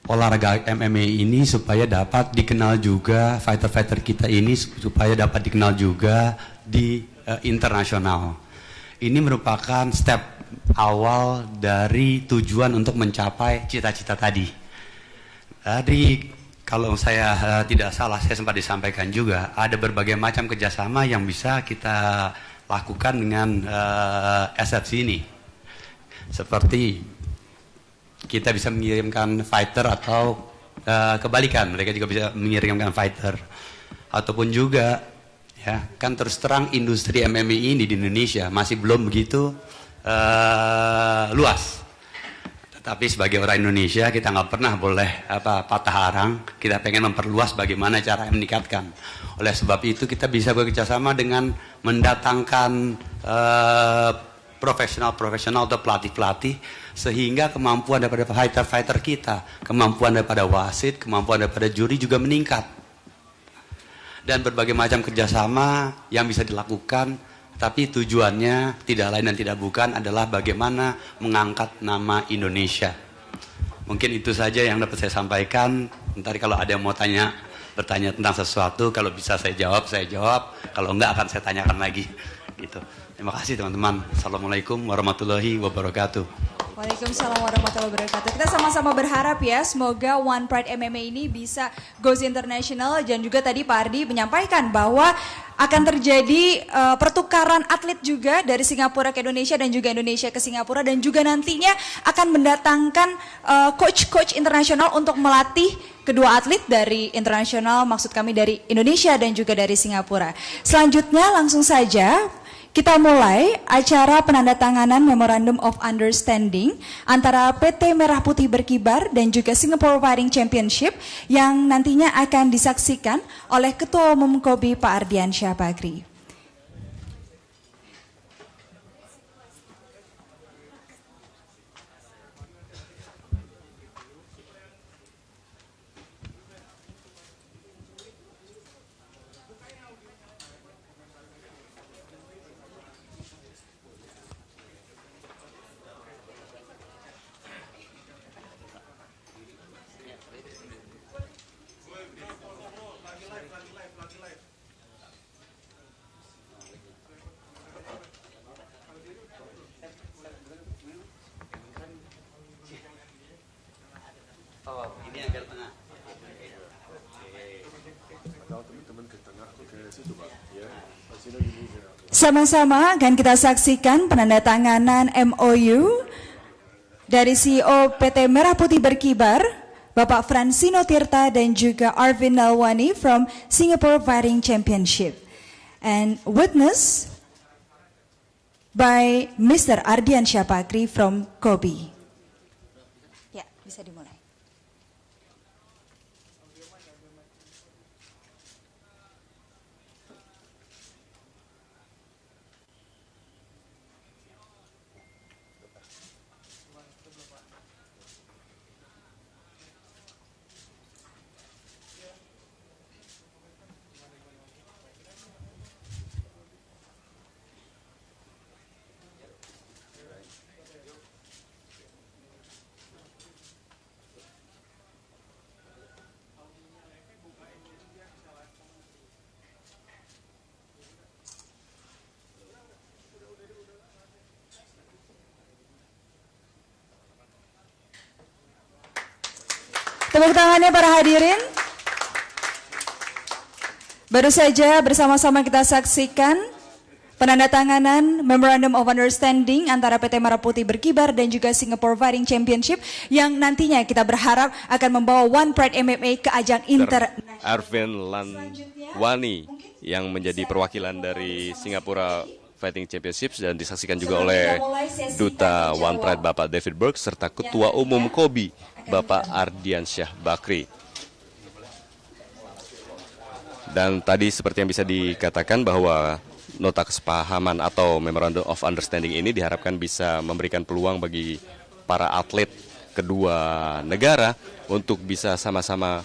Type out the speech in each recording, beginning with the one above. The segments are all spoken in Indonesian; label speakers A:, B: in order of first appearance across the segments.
A: olahraga MMA ini supaya dapat dikenal juga, fighter-fighter kita ini supaya dapat dikenal juga di internasional. Ini merupakan step awal dari tujuan untuk mencapai cita-cita tadi. Kalau saya tidak salah, saya sempat disampaikan juga, ada berbagai macam kerjasama yang bisa kita lakukan dengan SFC ini. Seperti kita bisa mengirimkan fighter atau kebalikan, mereka juga bisa mengirimkan fighter. Ataupun juga, ya kan terus terang industri MMA ini di Indonesia masih belum begitu luas. Tapi sebagai orang Indonesia kita nggak pernah boleh patah arang. Kita pengen memperluas bagaimana cara meningkatkan. Oleh sebab itu kita bisa bekerjasama dengan mendatangkan profesional atau pelatih-pelatih sehingga kemampuan daripada fighter-fighter kita, kemampuan daripada wasit, kemampuan daripada juri juga meningkat. Dan berbagai macam kerjasama yang bisa dilakukan. Tapi tujuannya tidak lain dan tidak bukan adalah bagaimana mengangkat nama Indonesia. Mungkin itu saja yang dapat saya sampaikan. Nanti kalau ada yang mau bertanya tentang sesuatu, kalau bisa saya jawab. Kalau enggak akan saya tanyakan lagi. Gitu. Terima kasih teman-teman. Assalamualaikum warahmatullahi wabarakatuh.
B: Waalaikumsalam warahmatullahi wabarakatuh. Kita sama-sama berharap ya, semoga One Pride MMA ini bisa goes international. Dan juga tadi Pak Ardi menyampaikan bahwa akan terjadi pertukaran atlet juga dari Singapura ke Indonesia dan juga Indonesia ke Singapura. Dan juga nantinya akan mendatangkan coach-coach internasional untuk melatih kedua atlet dari internasional, maksud kami dari Indonesia dan juga dari Singapura. Selanjutnya langsung saja kita mulai acara penandatanganan Memorandum of Understanding antara PT Merah Putih Berkibar dan juga Singapore Fighting Championship yang nantinya akan disaksikan oleh Ketua Umum KOBI Pak Ardiansyah Bakri. Sama-sama akan kita saksikan penandatanganan MOU dari CEO PT Merah Putih Berkibar, Bapak Francino Tirta dan juga Arvin Nalwani from Singapore Fighting Championship, and witness by Mr. Ardiansyah Bakri from KOBI. Ya, bisa dimulai. Tepuk tangannya para hadirin. Baru saja bersama-sama kita saksikan penandatanganan Memorandum of Understanding antara PT Merah Putih Berkibar dan juga Singapore Fighting Championship yang nantinya kita berharap akan membawa One Pride MMA ke ajang internasional.
C: Arvin Nalwani yang menjadi perwakilan dari Singapura Fighting Championships dan disaksikan juga oleh Duta One Pride Bapak David Burke serta Ketua Umum KOBI Bapak Ardiansyah Bakri. Dan tadi seperti yang bisa dikatakan bahwa nota kesepahaman atau Memorandum of Understanding ini diharapkan bisa memberikan peluang bagi para atlet kedua negara untuk bisa sama-sama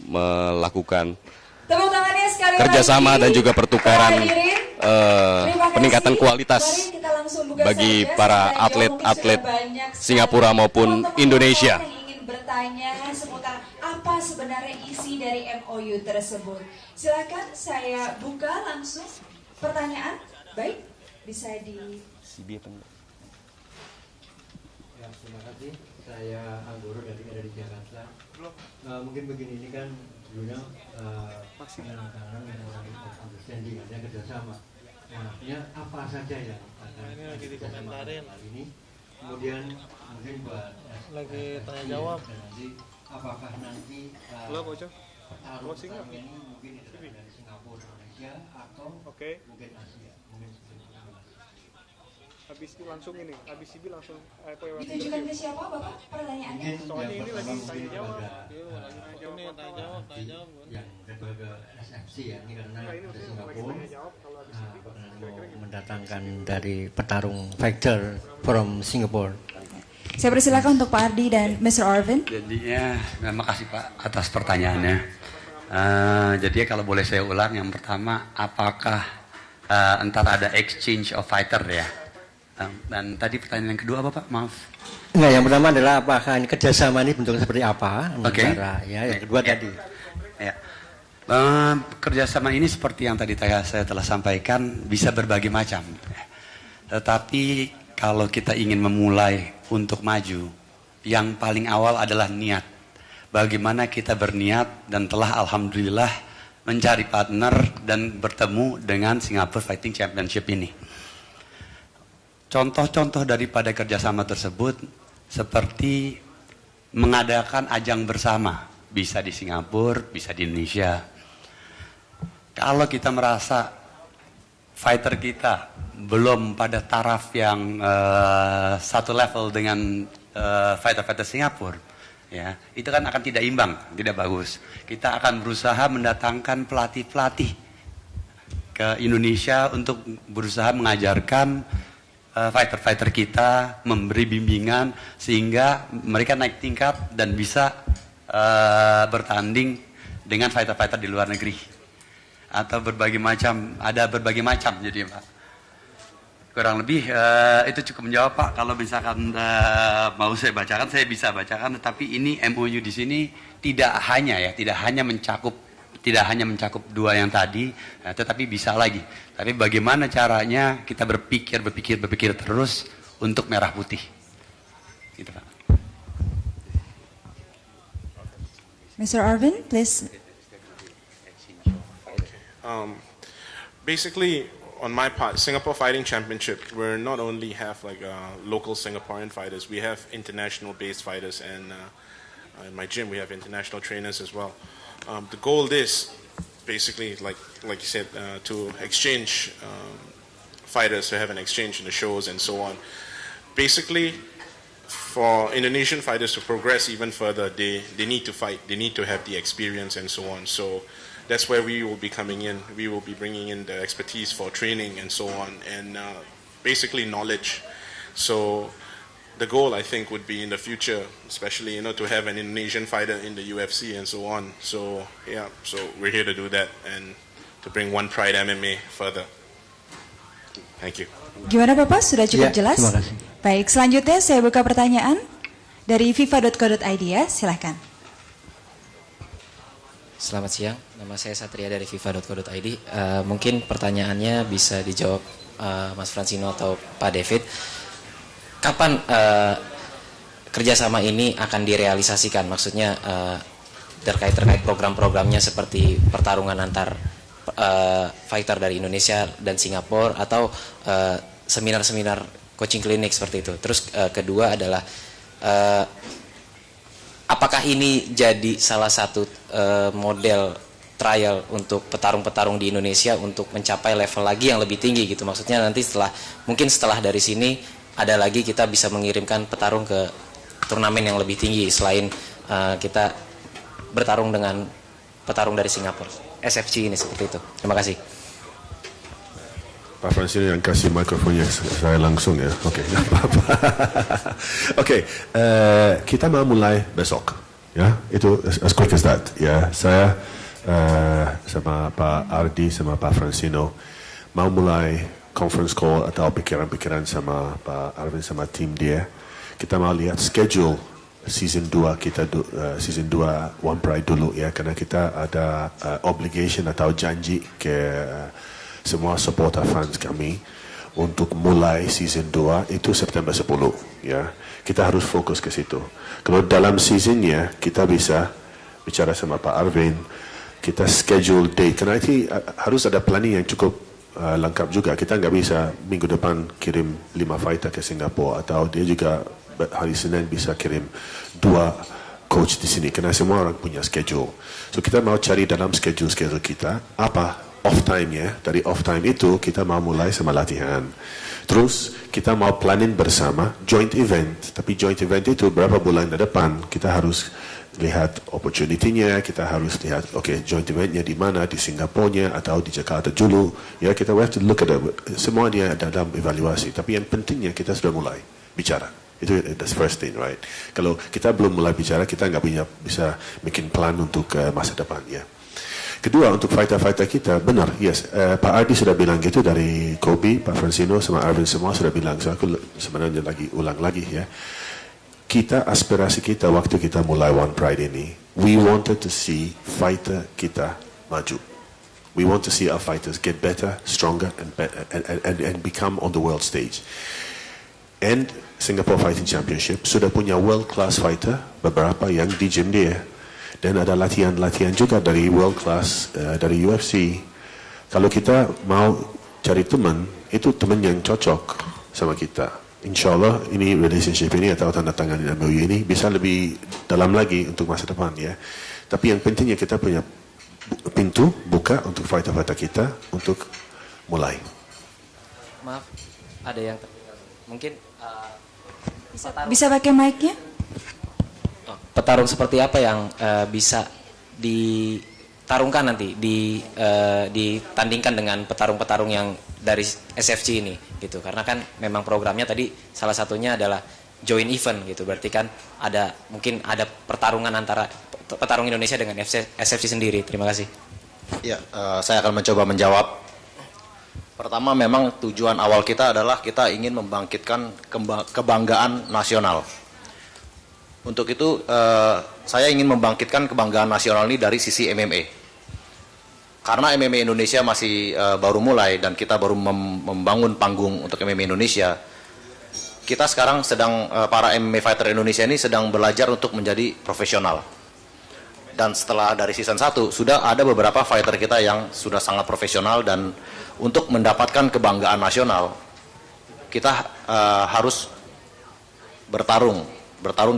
C: melakukan kerjasama dan juga pertukaran peningkatan kualitas bagi para atlet-atlet Singapura maupun Indonesia.
B: bertanya seputar apa sebenarnya isi dari MOU tersebut. Silakan saya buka langsung pertanyaan. Baik, bisa di...
D: Ya, terima kasih. Saya Anggoro dari Jakarta. Mungkin begini, ini kan dulunya penandatanganan memorandum of understanding, ada kerjasama. Nah, artinya apa saja yang akan kerjasama kali ini? Kemudian mungkin buat
E: lagi tanya jawab.
D: Dan nanti apakah nanti pertarungan ini mungkin dari Singapura, Indonesia atau mungkin Asia? Mungkin
E: habis langsung ini, habis ini langsung
B: Ditujukan ke siapa Bapak pertanyaannya?
E: soalnya ini lagi tanya jawab.
D: Yang kedua ke SFC ya, ini karena ada Singapura mendatangkan dari petarung fighter from Singapore.
B: Saya persilakan untuk Pak Ardi dan Mr. Arvin.
A: Jadinya, terima kasih Pak atas pertanyaannya. Jadi kalau boleh saya ulang, yang pertama, apakah entar ada exchange of fighter ya? Dan tadi pertanyaan yang kedua apa Pak? Maaf.
D: Enggak, yang pertama adalah apakah ini kerjasama ini bentuknya seperti apa? Antara, ya, yang kedua tadi.
A: Ya. Kerjasama ini seperti yang tadi saya telah sampaikan bisa berbagai macam. Tetapi kalau kita ingin memulai untuk maju, yang paling awal adalah niat. Bagaimana kita berniat dan telah alhamdulillah mencari partner dan bertemu dengan Singapore Fighting Championship ini. Contoh-contoh daripada kerjasama tersebut seperti mengadakan ajang bersama, bisa di Singapura, bisa di Indonesia. Kalau kita merasa fighter kita belum pada taraf yang satu level dengan fighter-fighter Singapura, ya, itu kan akan tidak imbang, tidak bagus. Kita akan berusaha mendatangkan pelatih-pelatih ke Indonesia untuk berusaha mengajarkan fighter-fighter kita, memberi bimbingan sehingga mereka naik tingkat dan bisa bertanding dengan fighter-fighter di luar negeri atau berbagai macam, ada berbagai macam jadi Pak. Kurang lebih itu cukup menjawab Pak. Kalau misalkan mau saya bacakan, saya bisa bacakan. Tetapi ini MOU di sini tidak hanya mencakup dua yang tadi, tetapi bisa lagi. Tapi bagaimana caranya kita berpikir terus untuk merah putih. Gitu Pak.
B: Mr. Arvin, please.
F: Basically, on my part, Singapore Fighting Championship, we not only have like local Singaporean fighters, we have international-based fighters, and in my gym we have international trainers as well. The goal is basically, like you said, to exchange fighters, to have an exchange in the shows and so on. Basically, for Indonesian fighters to progress even further, they need to fight, they need to have the experience and so on. So that's where we will be coming in. We will be bringing in the expertise for training and so on, and basically knowledge. So the goal, I think, would be in the future, especially to have an Indonesian fighter in the UFC and so on. So yeah, so we're here to do that and to bring One Pride MMA further. Thank you.
B: Gimana Bapak? Sudah cukup
D: Ya,
B: jelas?
D: terima kasih.
B: Baik, selanjutnya saya buka pertanyaan dari fifa.co.id ya, silahkan.
G: Selamat siang, nama saya Satria dari fifa.co.id. Mungkin pertanyaannya bisa dijawab Mas Francino atau Pak David. Kapan kerjasama ini akan direalisasikan? Maksudnya terkait program-programnya seperti pertarungan antar fighter dari Indonesia dan Singapura atau seminar-seminar coaching klinik seperti itu. Terus kedua adalah apakah ini jadi salah satu model trial untuk petarung-petarung di Indonesia untuk mencapai level lagi yang lebih tinggi gitu? Maksudnya nanti setelah dari sini ada lagi kita bisa mengirimkan petarung ke turnamen yang lebih tinggi selain kita bertarung dengan petarung dari Singapura. SFC ini seperti itu. Terima kasih.
H: Pak Francino yang kasih mikrofonnya saya langsung ya. Oke, nggak apa-apa. Oke, kita mau mulai besok. Ya, itu as quick as that. Ya, saya sama Pak Ardi sama Pak Francino mau mulai conference call atau pikiran-pikiran sama Pak Arvin sama tim dia. Kita mau lihat schedule season 2 kita season 2 One Pride dulu ya, karena kita ada obligation atau janji ke semua supporter fans kami untuk mulai season 2 itu September 10 ya. Kita harus fokus ke situ. Kalau dalam seasonnya kita bisa bicara sama Pak Arvin, kita schedule date, karena itu harus ada planning yang cukup lengkap juga. Kita nggak bisa minggu depan kirim 5 fighter ke Singapura, atau dia juga hari Senin bisa kirim 2 coach di sini, karena semua orang punya schedule. So kita mau cari dalam schedule kita apa off time ya. Dari off time itu kita mau mulai sama latihan. Terus kita mau planning bersama joint event. Tapi joint event itu berapa bulan ke depan kita harus lihat opportunity-nya, kita harus lihat joint event-nya di mana, di Singapura atau di Jakarta dulu. Ya, kita have to look at semua dia dalam evaluasi. Tapi yang pentingnya kita sudah mulai bicara. Itu the first thing, right? Kalau kita belum mulai bicara, kita nggak bisa bikin plan untuk masa depan ya. Kedua, untuk fighter-fighter kita, benar, yes. Pak Ardi sudah bilang gitu, dari Kobe, Pak Francino, sama Arvin semua sudah bilang. So aku sebenarnya ulang lagi ya. Kita, aspirasi kita waktu kita mulai One Pride ini, we wanted to see fighter kita maju. We want to see our fighters get better, stronger, and become on the world stage. And Singapore Fighting Championship sudah punya world-class fighter, beberapa yang di gym dia. Dan ada latihan-latihan juga dari world class, dari UFC. Kalau kita mau cari teman, itu teman yang cocok sama kita. Insya Allah ini relationship ini atau tanda tangan MOU ini bisa lebih dalam lagi untuk masa depan ya. Tapi yang pentingnya kita punya pintu buka untuk fighter-fighter kita untuk mulai.
G: Maaf, ada yang mungkin
B: bisa pakai mic-nya?
G: Petarung seperti apa yang bisa ditarungkan nanti, ditandingkan dengan petarung-petarung yang dari SFC ini gitu, karena kan memang programnya tadi salah satunya adalah joint event gitu, berarti kan mungkin ada pertarungan antara petarung Indonesia dengan SFC sendiri. Terima kasih.
I: Ya, saya akan mencoba menjawab. Pertama, memang tujuan awal kita adalah kita ingin membangkitkan kebanggaan nasional. Untuk itu saya ingin membangkitkan kebanggaan nasional ini dari sisi MMA. Karena MMA Indonesia masih baru mulai dan kita baru membangun panggung untuk MMA Indonesia. Kita sekarang para MMA fighter Indonesia ini sedang belajar untuk menjadi profesional. Dan setelah dari season 1 sudah ada beberapa fighter kita yang sudah sangat profesional, dan untuk mendapatkan kebanggaan nasional kita harus bertarung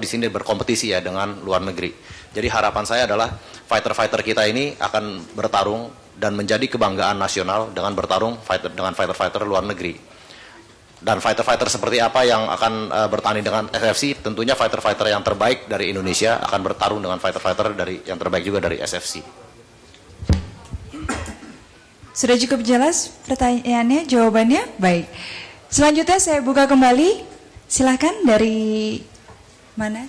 I: di sini, berkompetisi ya dengan luar negeri. Jadi harapan saya adalah fighter-fighter kita ini akan bertarung dan menjadi kebanggaan nasional dengan bertarung dengan fighter-fighter luar negeri. Dan fighter-fighter seperti apa yang akan bertanding dengan SFC? Tentunya fighter-fighter yang terbaik dari Indonesia akan bertarung dengan fighter-fighter yang terbaik juga dari SFC.
B: Sudah cukup jelas pertanyaannya, jawabannya? Baik. Selanjutnya saya buka kembali. Silakan dari mana?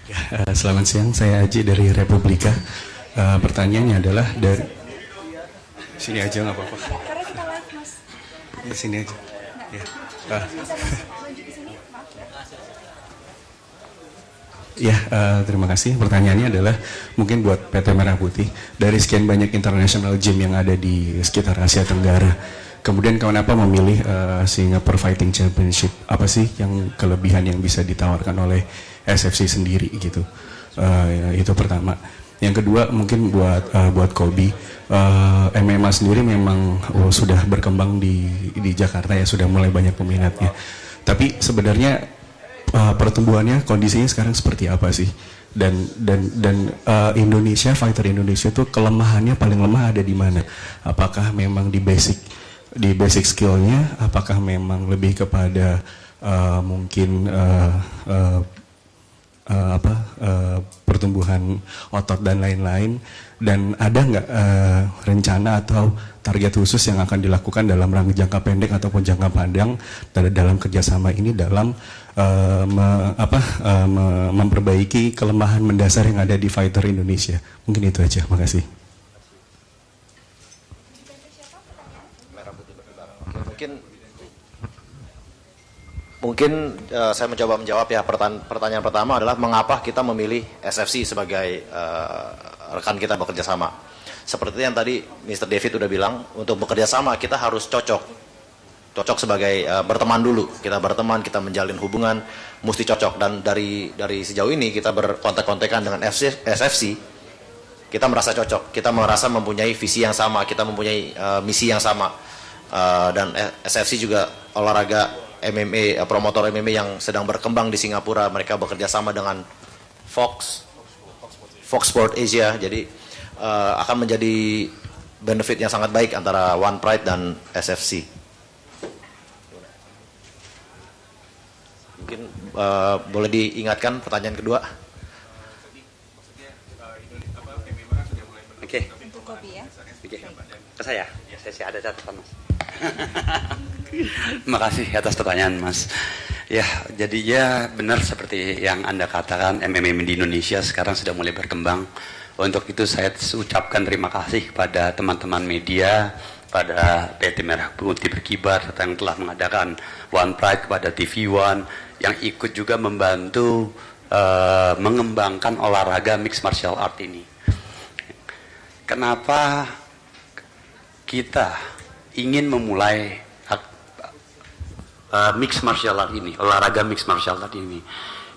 J: Ya, selamat siang, saya Aji dari Republika. Pertanyaannya adalah dari sini aja nggak apa-apa.
B: Karena kita live, Mas.
J: Di sini aja. Ya. Ya, terima kasih. Pertanyaannya adalah mungkin buat PT Merah Putih, dari sekian banyak international gym yang ada di sekitar Asia Tenggara, kemudian kenapa memilih Singapore Fighting Championship? Apa sih yang kelebihan yang bisa ditawarkan oleh SFC sendiri gitu? Itu pertama. Yang kedua mungkin buat Kobe, MMA sendiri memang sudah berkembang di Jakarta ya, sudah mulai banyak peminatnya. Tapi sebenarnya pertumbuhannya, kondisinya sekarang seperti apa sih? Dan Indonesia, fighter Indonesia tuh kelemahannya paling lemah ada di mana? Apakah memang di basic skillnya, apakah memang lebih kepada mungkin pertumbuhan otot dan lain-lain, dan ada nggak rencana atau target khusus yang akan dilakukan dalam rangka jangka pendek ataupun jangka panjang dalam kerjasama ini dalam memperbaiki kelemahan mendasar yang ada di fighter Indonesia? Mungkin itu aja, makasih.
I: Mungkin saya mencoba menjawab ya. Pertanyaan pertama adalah mengapa kita memilih SFC sebagai rekan kita bekerja sama. Seperti yang tadi Mr. David udah bilang, untuk bekerja sama kita harus cocok sebagai berteman dulu. Kita berteman, kita menjalin hubungan, mesti cocok. Dan dari sejauh ini kita berkontak-kontakan dengan SFC, kita merasa cocok. Kita merasa mempunyai visi yang sama, kita mempunyai misi yang sama. Dan SFC juga olahraga MMA, promotor MMA yang sedang berkembang di Singapura. Mereka bekerja sama dengan Fox Sport Asia. Jadi akan menjadi benefit yang sangat baik antara One Pride dan SFC. Mungkin boleh diingatkan pertanyaan kedua.
A: Oke.
B: Untuk kopi ya.
A: Oke. Ke saya ada catatan Mas. Terima kasih atas pertanyaan Mas. Ya, jadinya benar seperti yang Anda katakan, MMA di Indonesia sekarang sudah mulai berkembang. Untuk itu saya ucapkan terima kasih kepada teman-teman media, pada PT Merah Putih Berkibar yang telah mengadakan One Pride, kepada TV One yang ikut juga membantu mengembangkan olahraga mixed martial art ini. Kenapa kita ingin memulai mixed martial art ini, olahraga mixed martial art ini?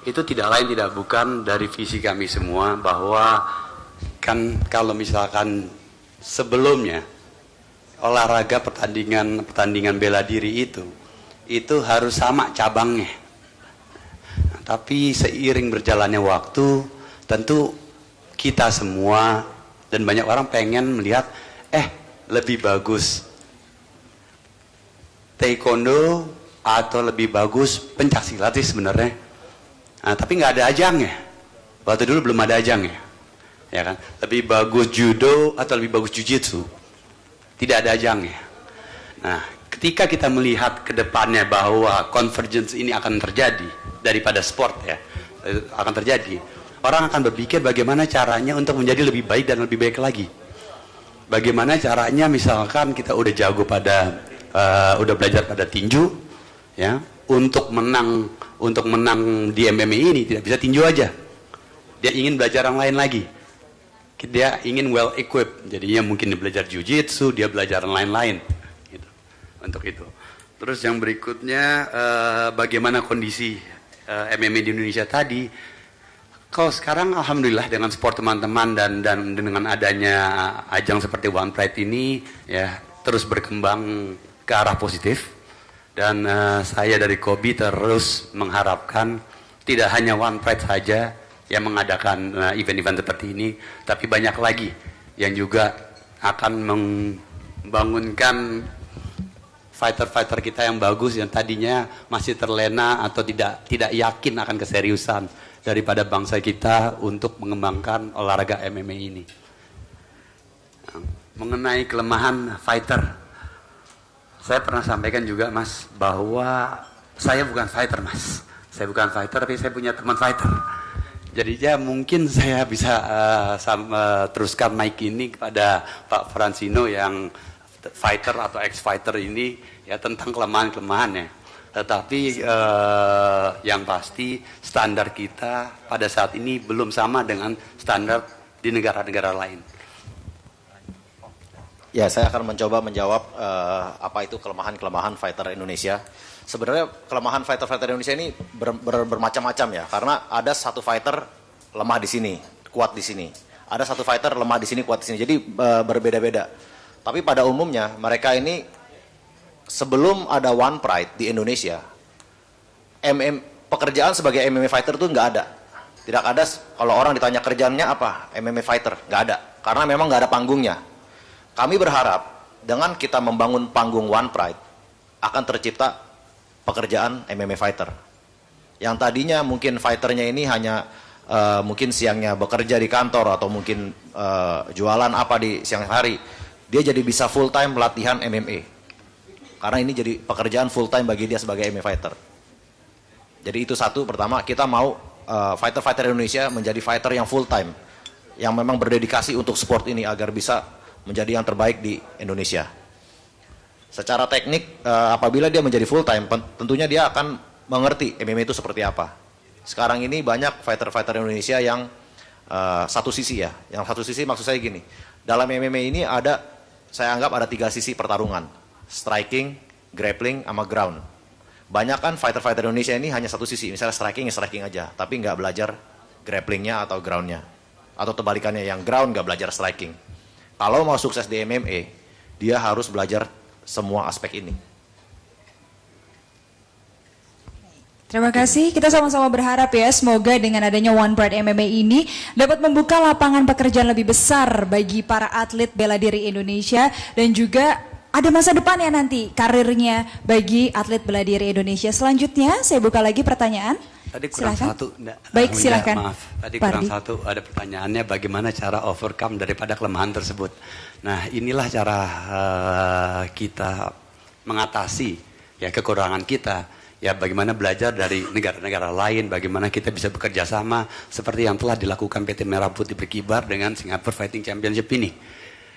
A: Itu tidak lain tidak bukan dari visi kami semua, bahwa kan kalau misalkan sebelumnya olahraga pertandingan bela diri itu harus sama cabangnya. Nah, tapi seiring berjalannya waktu, tentu kita semua dan banyak orang pengen melihat lebih bagus taekwondo atau lebih bagus pencaksilat sih sebenarnya. Nah, tapi nggak ada ajangnya. Waktu dulu belum ada ajangnya, ya kan? Lebih bagus judo atau lebih bagus jujitsu, tidak ada ajangnya. Nah, ketika kita melihat ke depannya bahwa convergence ini akan terjadi daripada sport ya, akan terjadi. Orang akan berpikir bagaimana caranya untuk menjadi lebih baik dan lebih baik lagi. Bagaimana caranya misalkan kita udah jago pada udah belajar pada tinju ya, untuk menang di MMA ini tidak bisa tinju aja. Dia ingin belajar yang lain lagi. Dia ingin well equipped. Jadinya mungkin dia belajar jiu-jitsu, dia belajar yang lain-lain gitu. Untuk itu. Terus yang berikutnya bagaimana kondisi MMA di Indonesia tadi? Kalau sekarang alhamdulillah dengan sport teman-teman dan dengan adanya ajang seperti One Pride ini ya terus berkembang ke arah positif, dan saya dari KOBI terus mengharapkan tidak hanya One Pride saja yang mengadakan event-event seperti ini, tapi banyak lagi yang juga akan membangunkan fighter-fighter kita yang bagus yang tadinya masih terlena atau tidak yakin akan keseriusan daripada bangsa kita untuk mengembangkan olahraga MMA ini. Mengenai kelemahan fighter, saya pernah sampaikan juga Mas, bahwa saya bukan fighter Mas. Saya bukan fighter, tapi saya punya teman fighter. Jadinya mungkin saya bisa teruskan mic ini kepada Pak Francino yang fighter atau ex-fighter ini ya, tentang kelemahan-kelemahannya. Tetapi yang pasti standar kita pada saat ini belum sama dengan standar di negara-negara lain.
I: Ya, saya akan mencoba menjawab apa itu kelemahan-kelemahan fighter Indonesia. Sebenarnya kelemahan fighter-fighter Indonesia ini bermacam-macam ya, karena ada satu fighter lemah di sini, kuat di sini. Ada satu fighter lemah di sini, kuat di sini. Jadi berbeda-beda. Tapi pada umumnya mereka ini sebelum ada One Pride di Indonesia, pekerjaan sebagai MMA fighter tuh nggak ada. Tidak ada, kalau orang ditanya kerjaannya apa, MMA fighter, nggak ada. Karena memang nggak ada panggungnya. Kami berharap dengan kita membangun panggung One Pride, akan tercipta pekerjaan MMA fighter. Yang tadinya mungkin fighternya ini hanya mungkin siangnya bekerja di kantor atau mungkin jualan apa di siang hari, dia jadi bisa full time latihan MMA. Karena ini jadi pekerjaan full time bagi dia sebagai MMA fighter. Jadi itu satu, pertama kita mau fighter-fighter Indonesia menjadi fighter yang full time, yang memang berdedikasi untuk sport ini agar bisa menjadi yang terbaik di Indonesia. Secara teknik apabila dia menjadi full time, tentunya dia akan mengerti MMA itu seperti apa. Sekarang ini banyak fighter-fighter Indonesia yang satu sisi ya. Yang satu sisi maksud saya gini, dalam MMA ini saya anggap ada 3 sisi pertarungan. Striking, grappling, sama ground. Banyak kan fighter-fighter Indonesia ini hanya satu sisi. Misalnya striking aja. Tapi nggak belajar grapplingnya atau groundnya. Atau kebalikannya, yang ground nggak belajar striking. Kalau mau sukses di MMA, dia harus belajar semua aspek ini.
B: Terima kasih, kita sama-sama berharap ya semoga dengan adanya One Pride MMA ini dapat membuka lapangan pekerjaan lebih besar bagi para atlet bela diri Indonesia dan juga ada masa depan ya nanti karirnya bagi atlet bela diri Indonesia. Selanjutnya saya buka lagi pertanyaan.
A: Tadi kurang
B: Silakan.
A: satu.
B: Baik, silakan.
A: Maaf, tadi kurang satu. Ada pertanyaannya bagaimana cara overcome daripada kelemahan tersebut. Nah, inilah cara kita mengatasi ya kekurangan kita. Ya bagaimana belajar dari negara-negara lain, bagaimana kita bisa bekerja sama seperti yang telah dilakukan PT Merah Putih Berkibar dengan Singapore Fighting Championship ini.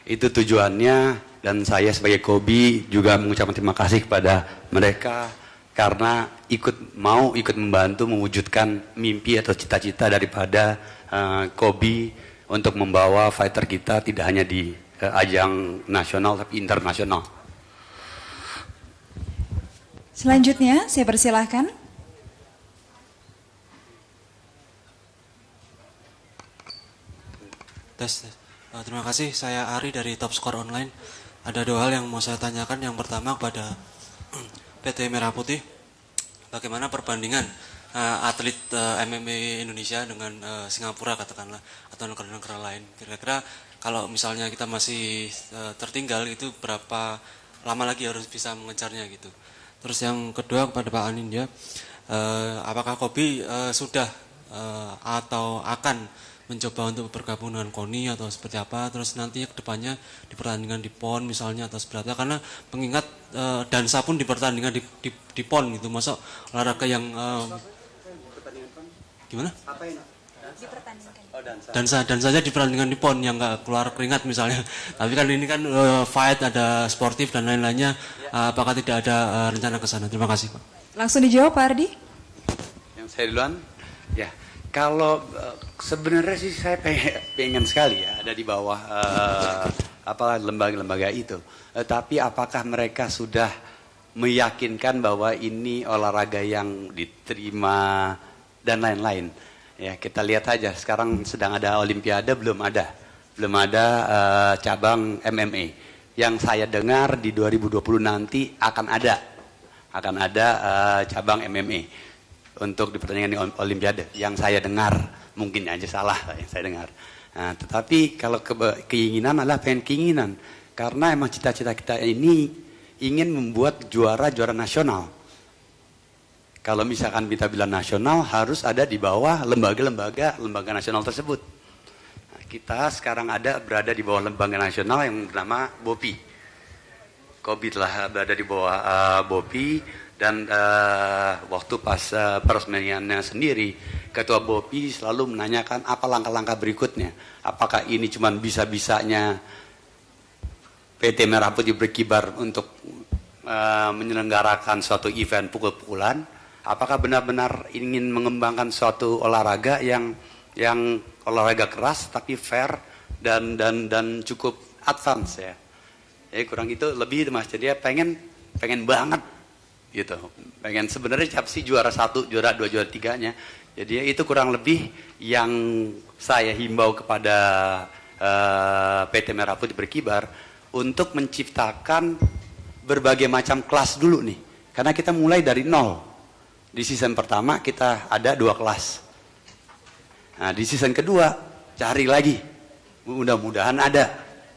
A: Itu tujuannya, dan saya sebagai Kobi juga mengucapkan terima kasih kepada mereka karena mau ikut membantu mewujudkan mimpi atau cita-cita daripada Kobi untuk membawa fighter kita tidak hanya di ajang nasional tapi internasional.
B: Selanjutnya saya persilahkan.
K: Tes. Terima kasih, saya Ari dari Top Score Online. Ada 2 hal yang mau saya tanyakan. Yang pertama kepada PT Merah Putih, bagaimana perbandingan atlet MMA Indonesia dengan Singapura katakanlah atau negara-negara lain. Kira-kira kalau misalnya kita masih tertinggal itu berapa lama lagi harus bisa mengejarnya gitu. Terus yang kedua kepada Pak Anindya, apakah Kobi sudah atau akan mencoba untuk bergabung dengan KONI atau seperti apa? Terus nanti ke depannya di pertandingan di PON misalnya atau seperti apa? Karena mengingat dansa pun di pertandingan di PON gitu, masa olahraga yang gimana? Dansa saja di pertandingan di PON yang nggak keluar keringat misalnya. Tapi kan ini kan fight, ada sportif dan lain-lainnya. Apakah tidak ada rencana ke sana? Terima kasih, Pak.
B: Langsung dijawab, Pak Ardi.
A: Yang saya duluan, ya. Kalau sebenarnya sih saya pengen sekali ya ada di bawah lembaga-lembaga itu. Tapi apakah mereka sudah meyakinkan bahwa ini olahraga yang diterima dan lain-lain? Ya kita lihat aja. Sekarang sedang ada Olimpiade, belum ada cabang MMA. Yang saya dengar di 2020 nanti akan ada cabang MMA untuk di pertandingan Olimpiade. Yang saya dengar, mungkin aja salah yang saya dengar. Nah, tetapi kalau keinginan adalah keinginan, karena emang cita-cita kita ini ingin membuat juara nasional. Kalau misalkan kita bilang nasional, harus ada di bawah lembaga nasional tersebut. Kita sekarang berada di bawah lembaga nasional yang bernama BOPI. Kobi telah berada di bawah BOPI dan waktu pas peresmiannya sendiri, Ketua BOPI selalu menanyakan apa langkah-langkah berikutnya. Apakah ini cuma bisa-bisanya PT Merah Putih Berkibar untuk menyelenggarakan suatu event pukul-pukulan? Apakah benar-benar ingin mengembangkan suatu olahraga yang olahraga keras tapi fair dan cukup advance ya. Ya kurang itu lebih Mas. Jadi pengen banget gitu. Pengen sebenarnya siapa sih juara 1, juara 2, juara 3-nya. Jadi itu kurang lebih yang saya himbau kepada PT Merah Putih Berkibar untuk menciptakan berbagai macam kelas dulu nih. Karena kita mulai dari nol. Di season pertama kita ada 2 kelas. Nah, di season kedua cari lagi, mudah-mudahan ada,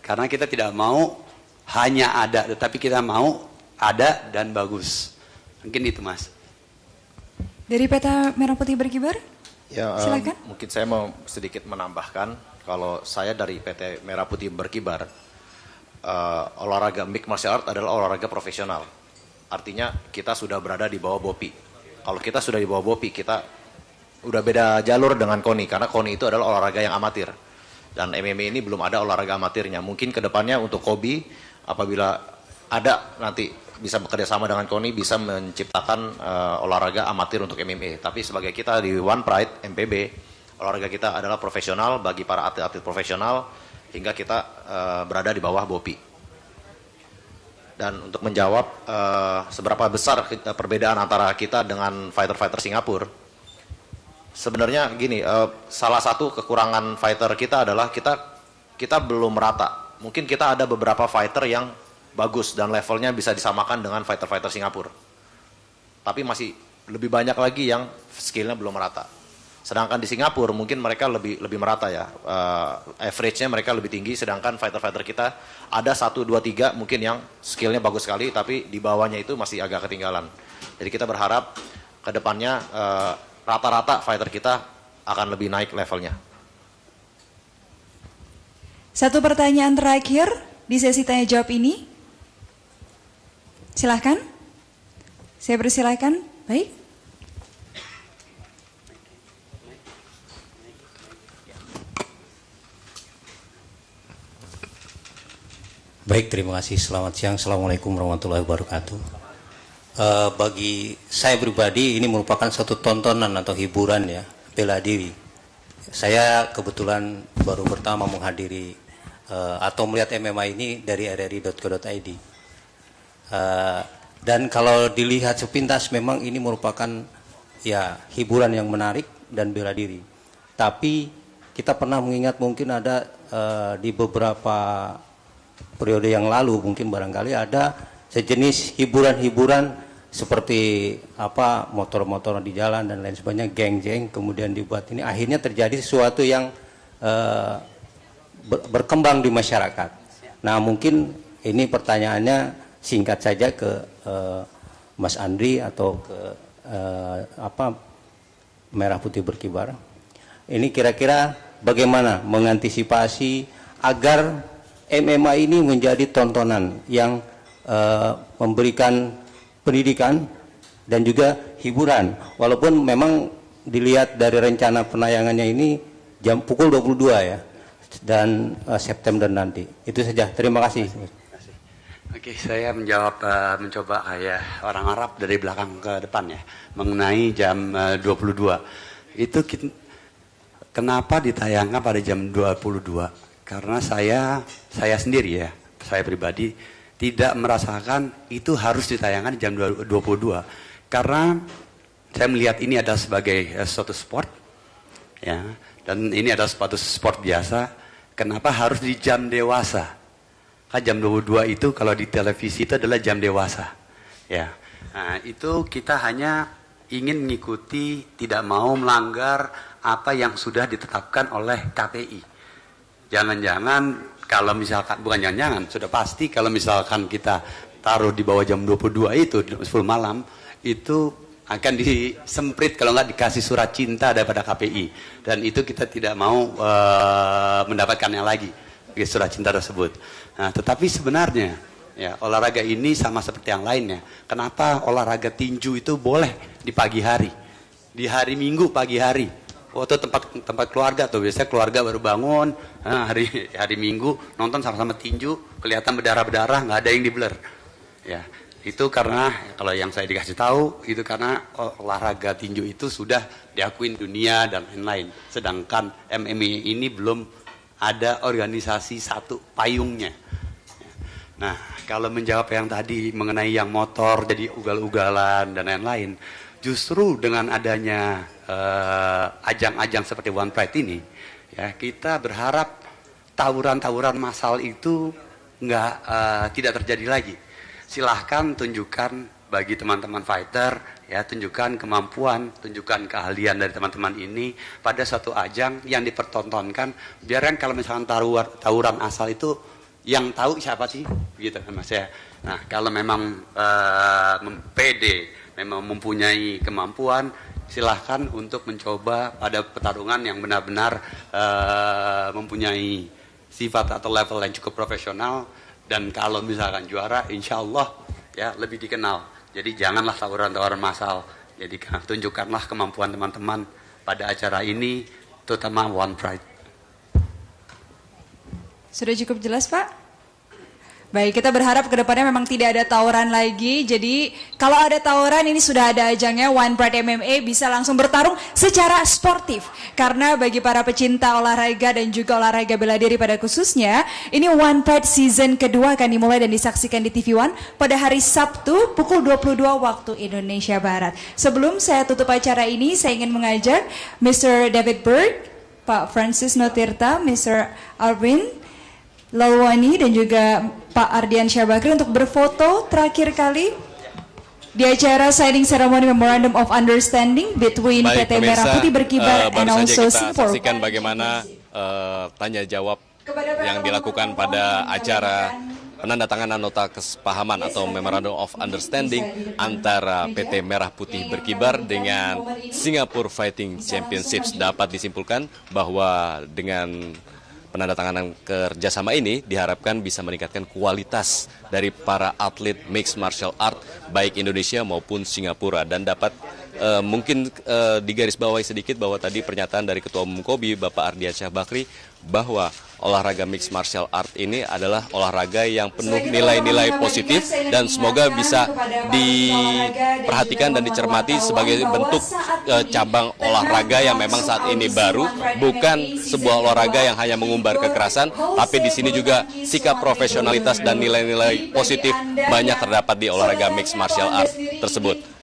A: karena kita tidak mau hanya ada, tetapi kita mau ada dan bagus. Mungkin itu Mas.
B: Dari PT Merah Putih Berkibar,
I: ya,
B: silakan.
I: Mungkin saya mau sedikit menambahkan, kalau saya dari PT Merah Putih Berkibar, olahraga mixed martial art adalah olahraga profesional. Artinya kita sudah berada di bawah BOPI. Kalau kita sudah di bawah BOPI, kita udah beda jalur dengan KONI, karena KONI itu adalah olahraga yang amatir. Dan MMA ini belum ada olahraga amatirnya. Mungkin kedepannya untuk Kobi, apabila ada nanti bisa bekerja sama dengan KONI bisa menciptakan olahraga amatir untuk MMA. Tapi sebagai kita di One Pride MPB, olahraga kita adalah profesional bagi para atlet-atlet profesional hingga kita berada di bawah BOPI. Dan untuk menjawab seberapa besar perbedaan antara kita dengan fighter-fighter Singapura, sebenarnya gini, salah satu kekurangan fighter kita adalah kita belum merata. Mungkin kita ada beberapa fighter yang bagus dan levelnya bisa disamakan dengan fighter-fighter Singapura. Tapi masih lebih banyak lagi yang skillnya belum merata. Sedangkan di Singapura mungkin mereka lebih merata ya. Average-nya mereka lebih tinggi, sedangkan fighter-fighter kita ada 1, 2, 3 mungkin yang skillnya bagus sekali, tapi di bawahnya itu masih agak ketinggalan. Jadi kita berharap ke depannya rata-rata fighter kita akan lebih naik levelnya.
B: Satu pertanyaan terakhir di sesi tanya jawab ini. Silahkan. Saya persilakan. Baik.
L: Baik, terima kasih. Selamat siang. Assalamualaikum warahmatullahi wabarakatuh. Bagi saya pribadi ini merupakan suatu tontonan atau hiburan ya, bela diri. Saya kebetulan baru pertama menghadiri atau melihat MMA ini dari rri.co.id. Dan kalau dilihat sepintas memang ini merupakan ya hiburan yang menarik dan bela diri. Tapi kita pernah mengingat mungkin ada di beberapa periode yang lalu mungkin barangkali ada sejenis hiburan-hiburan seperti apa motor-motor di jalan dan lain sebagainya, geng-geng, kemudian dibuat ini akhirnya terjadi sesuatu yang berkembang di masyarakat. Nah mungkin ini pertanyaannya singkat saja ke Mas Andri atau ke Merah Putih Berkibar. Ini kira-kira bagaimana mengantisipasi agar MMA ini menjadi tontonan yang memberikan pendidikan dan juga hiburan. Walaupun memang dilihat dari rencana penayangannya ini jam pukul 22 ya, dan September nanti. Itu saja. Terima kasih.
A: Oke, saya mencoba kayak orang Arab dari belakang ke depan ya, mengenai jam 22. Itu kenapa ditayangkan pada jam 22? Karena saya sendiri ya, saya pribadi tidak merasakan itu harus ditayangkan jam 22. Karena saya melihat ini adalah sebagai suatu sport ya, dan ini adalah suatu sport biasa. Kenapa harus di jam dewasa? Kan jam 22 itu kalau di televisi itu adalah jam dewasa. Ya. Nah, itu kita hanya ingin mengikuti, tidak mau melanggar apa yang sudah ditetapkan oleh KPI. Jangan-jangan kalau misalkan, bukan jangan-jangan, sudah pasti kalau misalkan kita taruh di bawah jam 22 itu, full malam, itu akan disemprit kalau nggak dikasih surat cinta daripada KPI. Dan itu kita tidak mau mendapatkannya lagi, surat cinta tersebut. Nah, tetapi sebenarnya ya olahraga ini sama seperti yang lainnya. Kenapa olahraga tinju itu boleh di pagi hari, di hari Minggu pagi hari? Waktu tempat keluarga tuh biasanya keluarga baru bangun hari Minggu nonton sama-sama tinju, kelihatan berdarah-berdarah, nggak ada yang di blur. Ya, itu karena kalau yang saya dikasih tahu itu karena olahraga tinju itu sudah diakuin dunia dan lain-lain. Sedangkan MMA ini belum ada organisasi satu payungnya. Nah, kalau menjawab yang tadi mengenai yang motor jadi ugal-ugalan dan lain-lain, justru dengan adanya ajang-ajang seperti One Pride ini, ya kita berharap tawuran-tawuran massal itu tidak terjadi lagi. Silahkan tunjukkan bagi teman-teman fighter, ya tunjukkan kemampuan, tunjukkan keahlian dari teman-teman ini pada suatu ajang yang dipertontonkan. Biarkan kalau misalkan tawuran asal itu yang tahu siapa sih, gitu kan mas ya. Nah kalau memang pede, memang mempunyai kemampuan, silahkan untuk mencoba pada pertarungan yang benar-benar mempunyai sifat atau level yang cukup profesional. Dan kalau misalkan juara, insya Allah ya lebih dikenal. Jadi janganlah tawuran-tawuran massal. Jadi tunjukkanlah kemampuan teman-teman pada acara ini, terutama One Pride.
B: Sudah cukup jelas Pak? Baik, kita berharap kedepannya memang tidak ada tawuran lagi. Jadi kalau ada tawuran ini sudah ada ajangnya, One Pride MMA bisa langsung bertarung secara sportif. Karena bagi para pecinta olahraga dan juga olahraga bela diri pada khususnya, ini One Pride season kedua akan dimulai dan disaksikan di TV One pada hari Sabtu pukul 22 waktu Indonesia Barat. Sebelum saya tutup acara ini, saya ingin mengajak Mr. David Berg, Pak Francis Notirta, Mr. Arvin Lalwani dan juga Pak Ardian Syabakri untuk berfoto terakhir kali di acara signing ceremony Memorandum of Understanding between PT Merah Putih Berkibar and also Singapore.
C: Saksikan bagaimana tanya jawab yang dilakukan pada acara penandatanganan nota kesepahaman atau Memorandum of Understanding antara PT Merah Putih Berkibar dengan Singapore Fighting Championships. Dapat disimpulkan bahwa dengan penandatanganan kerjasama ini diharapkan bisa meningkatkan kualitas dari para atlet mixed martial art baik Indonesia maupun Singapura, dan dapat mungkin digarisbawahi sedikit bahwa tadi pernyataan dari Ketua Umum KOBI Bapak Ardian Syabakri bahwa olahraga mixed martial art ini adalah olahraga yang penuh nilai-nilai positif dan semoga bisa diperhatikan dan dicermati sebagai bentuk cabang olahraga yang memang saat ini baru, bukan sebuah olahraga yang hanya mengumbar kekerasan, tapi di sini juga sikap profesionalitas dan nilai-nilai positif banyak terdapat di olahraga mixed martial art tersebut.